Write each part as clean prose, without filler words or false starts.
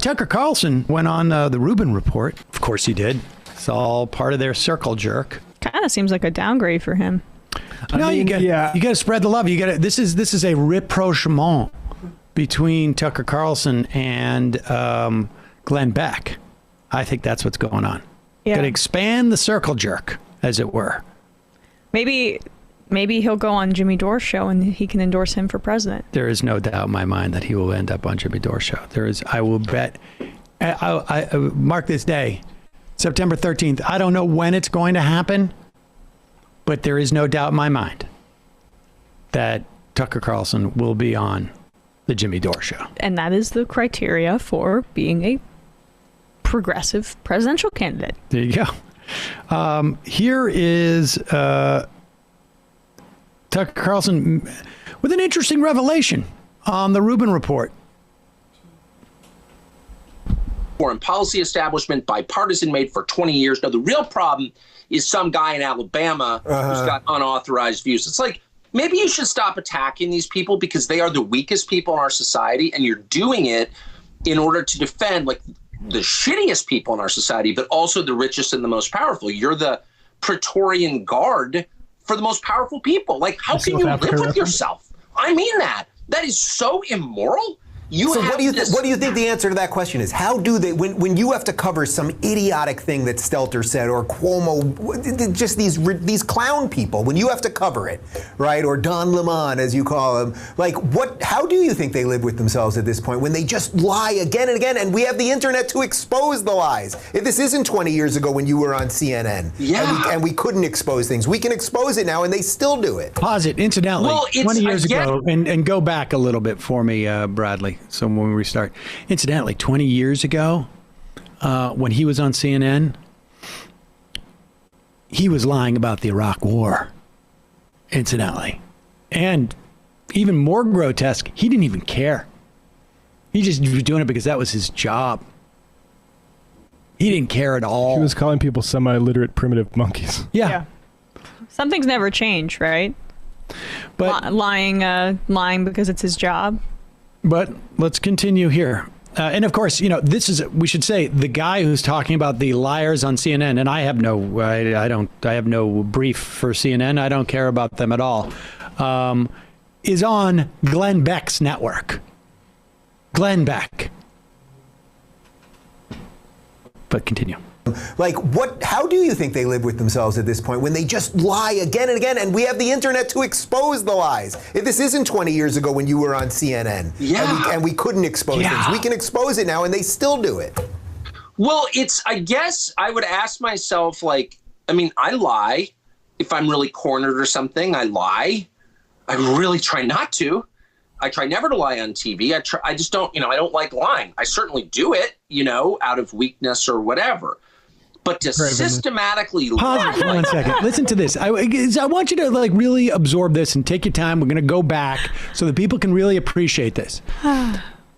Tucker Carlson went on the Ruben report. Of course he did. It's all part of their circle jerk. Kind of seems like a downgrade for him. No, you got to spread the love. You got this is a rapprochement between Tucker Carlson and Glenn Beck. I think that's what's going on. Yeah. Got to expand the circle jerk, as it were. Maybe he'll go on Jimmy Dore's show and he can endorse him for president. There is no doubt in my mind that he will end up on Jimmy Dore's show. I will bet. I mark this day, September 13th. I don't know when it's going to happen, but there is no doubt in my mind that Tucker Carlson will be on the Jimmy Dore show. And that is the criteria for being a progressive presidential candidate. There you go. Here is Tucker Carlson with an interesting revelation on the Ruben report. Foreign policy establishment, bipartisan, made for 20 years. Now, the real problem is some guy in Alabama who's got unauthorized views. It's like, maybe you should stop attacking these people because they are the weakest people in our society, and you're doing it in order to defend like the shittiest people in our society, but also the richest and the most powerful. You're the Praetorian Guard for the most powerful people. Like, how can you live with yourself? I mean that. That is so immoral. So what do you think the answer to that question is? How do they, when you have to cover some idiotic thing that Stelter said or Cuomo, just these clown people, when you have to cover it, right? Or Don Lemon, as you call him, like how do you think they live with themselves at this point when they just lie again and again? And we have the internet to expose the lies. If this isn't 20 years ago when you were on CNN and we couldn't expose things, we can expose it now and they still do it. Pause it. Incidentally, 20 years ago, and go back a little bit for me, Bradley. So when we restart, incidentally, 20 years ago, when he was on CNN, he was lying about the Iraq War, incidentally. And even more grotesque, he didn't even care. He just was doing it because that was his job. He didn't care at all. He was calling people semi-literate primitive monkeys. Yeah. Some things never change, right? But lying because it's his job. But let's continue here. And of course, this is, we should say, the guy who's talking about the liars on CNN, and I have no brief for CNN. I don't care about them at all. Is on Glenn Beck's network. Glenn Beck. But continue. Like, how do you think they live with themselves at this point when they just lie again and again? And we have the internet to expose the lies. If this isn't 20 years ago when you were on CNN and we couldn't expose things, we can expose it now and they still do it. Well, I guess I would ask myself, like, I lie. If I'm really cornered or something, I lie. I really try not to. I try never to lie on TV. I just don't, I don't like lying. I certainly do it, out of weakness or whatever. But to systematically lie. Pause 1 second. Listen to this. I want you to really absorb this and take your time. We're going to go back so that people can really appreciate this.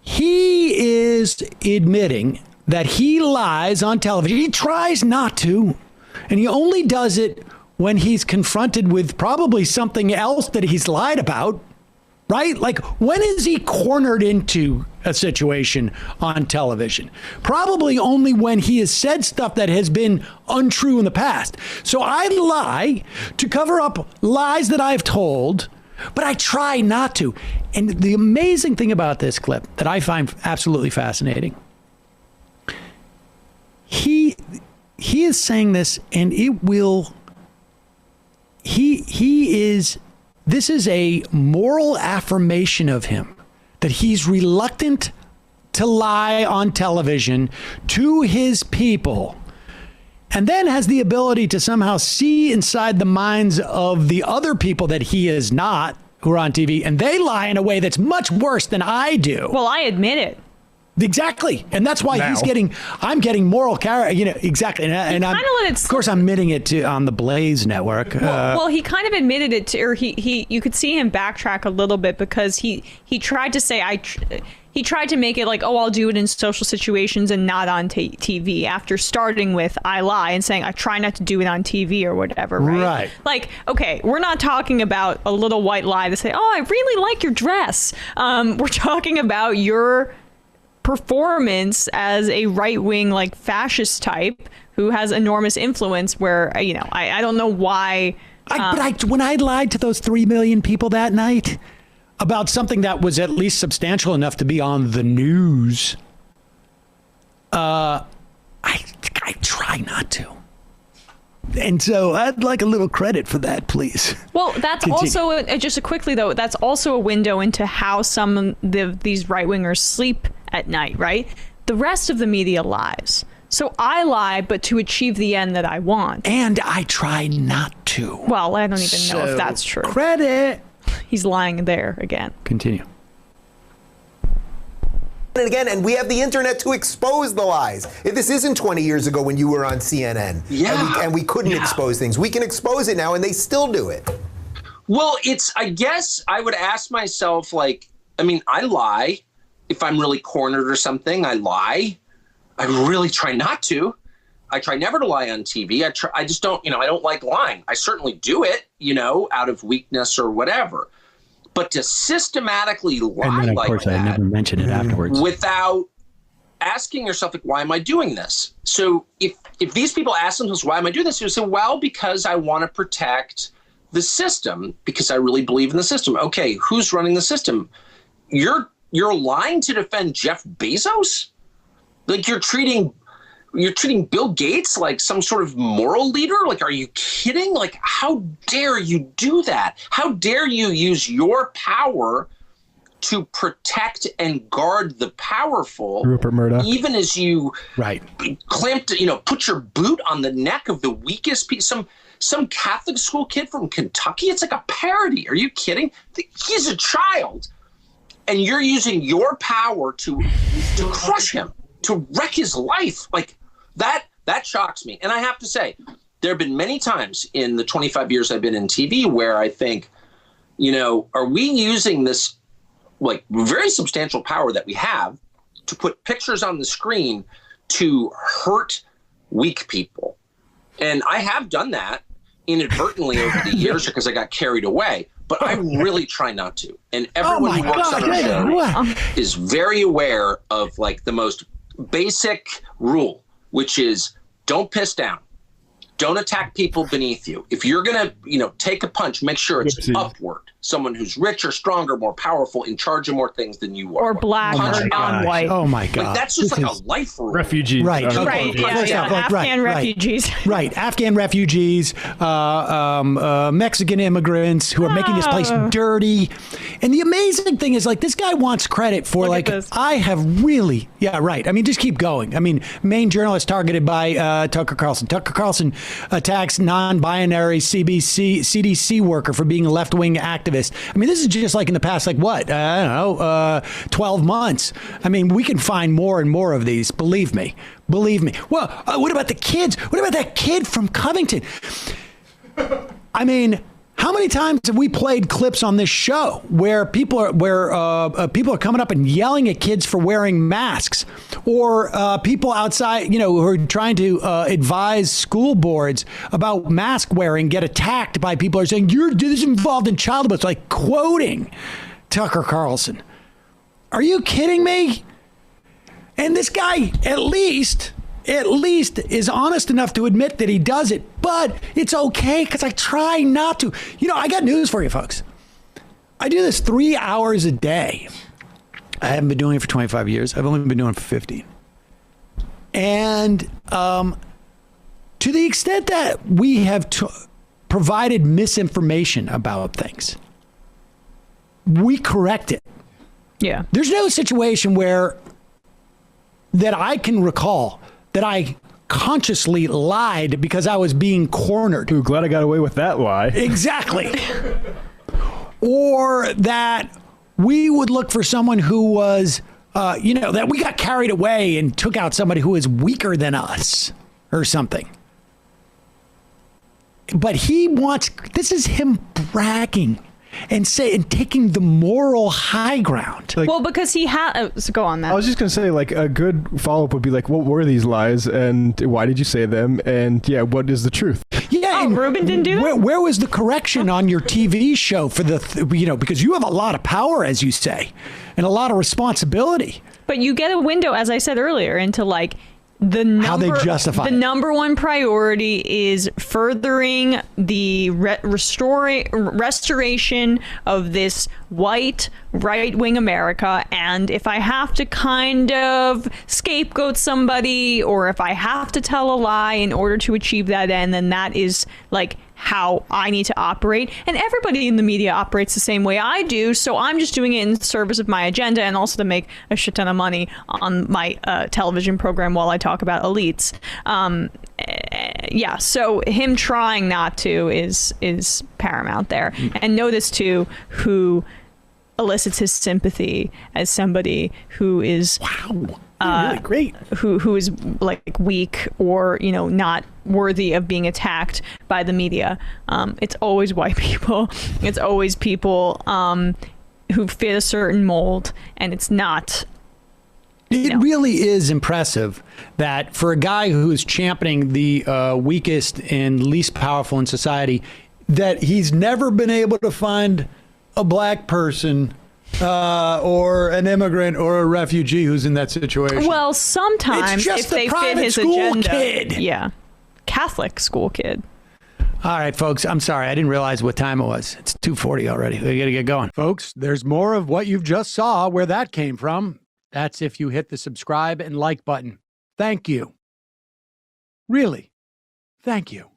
He is admitting that he lies on television. He tries not to, and he only does it when he's confronted with probably something else that he's lied about. Right? Like, when is he cornered into a situation on television? Probably only when he has said stuff that has been untrue in the past. So I lie to cover up lies that I've told, but I try not to. And the amazing thing about this clip that I find absolutely fascinating, he is saying this, and it will, this is a moral affirmation of him, that he's reluctant to lie on television to his people, and then has the ability to somehow see inside the minds of the other people that he is not, who are on TV, and they lie in a way that's much worse than I do. Well, I admit it. Exactly. And that's why I'm getting moral character, exactly. And of course, I'm admitting it on the Blaze network. Well, he kind of admitted it to, or you could see him backtrack a little bit because he tried to say, he tried to make it like, oh, I'll do it in social situations and not on TV, after starting with I lie and saying I try not to do it on TV or whatever. Right. Like, okay, we're not talking about a little white lie to say, oh, I really like your dress. We're talking about your performance as a right-wing, like, fascist type who has enormous influence where, you know, I don't know why. When I lied to those 3 million people that night about something that was at least substantial enough to be on the news, I try not to. And so I'd like a little credit for that, please. Well, that's also, just quickly though, that's also a window into how some of these right-wingers sleep at night, right? The rest of the media lies. So I lie, but to achieve the end that I want. And I try not to. Well, I don't even know if that's true. Credit. He's lying there again. Continue. And again, and we have the internet to expose the lies. If this isn't 20 years ago when you were on CNN, and we couldn't expose things, we can expose it now, and they still do it. Well, I guess I would ask myself, like, I mean, I lie. If I'm really cornered or something, I lie. I really try not to. I try never to lie on TV. I just don't, I don't like lying. I certainly do it, out of weakness or whatever. But to systematically lie and then, of like course, that, I never mention it afterwards, without asking yourself, like, why am I doing this? So if these people ask themselves, why am I doing this? You say, well, because I want to protect the system, because I really believe in the system. Okay, who's running the system? You're lying to defend Jeff Bezos? Like, you're treating Bill Gates like some sort of moral leader? Like, are you kidding? Like, how dare you do that? How dare you use your power to protect and guard the powerful? Rupert Murdoch. Even as you clamped, put your boot on the neck of the weakest piece. Some Catholic school kid from Kentucky. It's like a parody. Are you kidding? He's a child, and you're using your power to crush him, to wreck his life. Like, that shocks me. And I have to say, there have been many times in the 25 years I've been in TV where I think, are we using this, like, very substantial power that we have to put pictures on the screen to hurt weak people? And I have done that inadvertently over the years because I got carried away. But I really try not to. And everyone who works on our show is very aware of, like, the most basic rule, which is don't piss down. Don't attack people beneath you. If you're going to, take a punch, make sure it's upward. Someone who's richer, stronger, more powerful, in charge of more things than you are. Or black or non-white. Oh, my God. Like, that's just like a life rule. Refugees. Right. Right. Afghan refugees. Right. Afghan refugees, Mexican immigrants who are making this place dirty. And the amazing thing is, like, this guy wants credit for, I have really, I mean, just keep going. I mean, main journalist targeted by Tucker Carlson. Tucker Carlson attacks non-binary CDC worker for being a left-wing activist. I mean, this is just like in the past, 12 months. I mean, we can find more and more of these. Believe me. Well, what about the kids? What about that kid from Covington? I mean, how many times have we played clips on this show where people are coming up and yelling at kids for wearing masks, or people outside, who are trying to advise school boards about mask wearing get attacked by people who are saying you're this involved in child abuse, like quoting Tucker Carlson. Are you kidding me? And this guy at least is honest enough to admit that he does it, but it's okay because I try not to. I got news for you folks. I do this 3 hours a day. I haven't been doing it for 25 years. I've only been doing it for 15. And to the extent that we have provided misinformation about things, we correct it. Yeah. There's no situation that I can recall that I consciously lied because I was being cornered. Ooh, glad I got away with that lie. Exactly. Or that we would look for someone who was, that we got carried away and took out somebody who is weaker than us or something. But this is him bragging and taking the moral high ground. Well, because he had. So go on, Matt. I was just going to say, like, a good follow-up would be like, what were these lies and why did you say them? And what is the truth? Yeah, and Ruben didn't do it? Where was the correction on your TV show for because you have a lot of power, as you say, and a lot of responsibility. But you get a window, as I said earlier, into like how they justify the it. number one priority is furthering the restoration of this white right-wing America. And if I have to kind of scapegoat somebody, or if I have to tell a lie in order to achieve that end, then that is like how I need to operate. And everybody in the media operates the same way I do. So I'm just doing it in service of my agenda, and also to make a shit ton of money on my television program while I talk about elites. Yeah, so him trying not to is paramount there. And notice too who elicits his sympathy as somebody who is really great, who is like weak or not worthy of being attacked by the media. It's always white people. It's always people who fit a certain mold, and it's not. It really is impressive that for a guy who's championing the weakest and least powerful in society, that he's never been able to find a black person or an immigrant or a refugee who's in that situation. Well, sometimes if they fit his agenda. Kid. Yeah. Catholic school kid. All right, folks, I'm sorry. I didn't realize what time it was. It's 2:40 already. We got to get going. Folks, there's more of what you've just saw where that came from. That's if you hit the subscribe and like button. Thank you. Really, thank you.